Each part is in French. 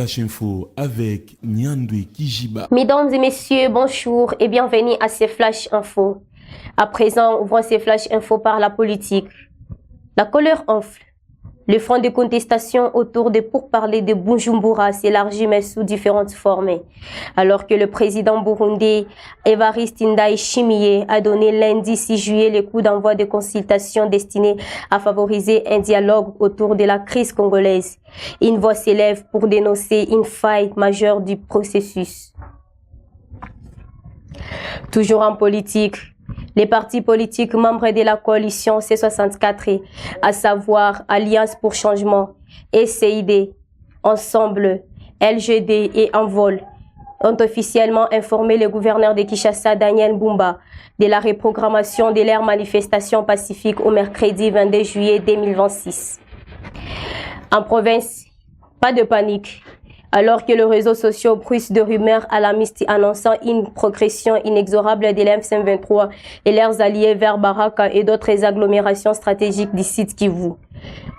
Flash Info avec Nyandwi Kijiba. Mesdames et messieurs, bonjour et bienvenue à ces Flash Info. À présent, ouvrons ces Flash Info par la politique. La colère enfle. Le front de contestation autour des pourparlers de Bujumbura s'élargit mais sous différentes formes. Alors que le président burundais Evariste Ndayishimiye a donné lundi 6 juillet le coup d'envoi de consultations destinées à favoriser un dialogue autour de la crise congolaise, une voix s'élève pour dénoncer une faille majeure du processus. Toujours en politique, les partis politiques membres de la coalition C64, à savoir Alliance pour Changement, ECID, Ensemble, LGD et Envol, ont officiellement informé le gouverneur de Kinshasa, Daniel Bumba, de la reprogrammation de leur manifestation pacifique au mercredi 22 juillet 2026. En province, pas de panique. Alors que les réseaux sociaux bruissent de rumeurs alarmistes annonçant une progression inexorable de l'M23 et leurs alliés vers Baraka et d'autres agglomérations stratégiques du site Kivu.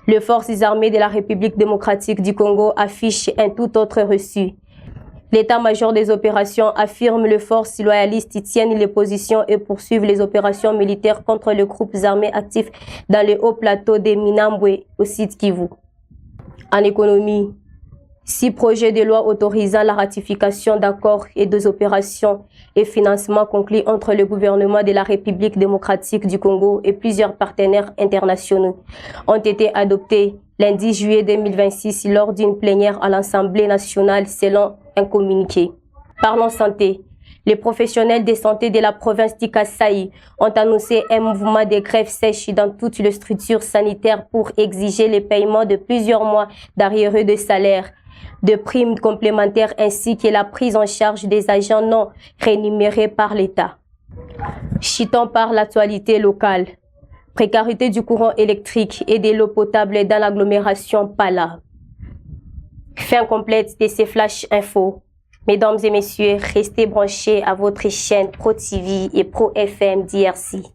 Les forces armées de la République démocratique du Congo affichent un tout autre reçu. L'état-major des opérations affirme que les forces loyalistes tiennent les positions et poursuivent les opérations militaires contre les groupes armés actifs dans le haut plateau de Minambwe au site Kivu. En économie, 6 projets de loi autorisant la ratification d'accords et des opérations et financements conclus entre le gouvernement de la République démocratique du Congo et plusieurs partenaires internationaux ont été adoptés lundi juillet 2026 lors d'une plénière à l'Assemblée nationale selon un communiqué. Parlons santé. Les professionnels de santé de la province du Kasaï ont annoncé un mouvement de grève sèche dans toutes les structures sanitaires pour exiger le paiement de plusieurs mois d'arriérés de salaire, de primes complémentaires ainsi que la prise en charge des agents non rémunérés par l'État. Chitons par l'actualité locale. Précarité du courant électrique et de l'eau potable dans l'agglomération Pala. Fin complète de ces Flash Info. Mesdames et messieurs, restez branchés à votre chaîne Pro TV et Pro FM DRC.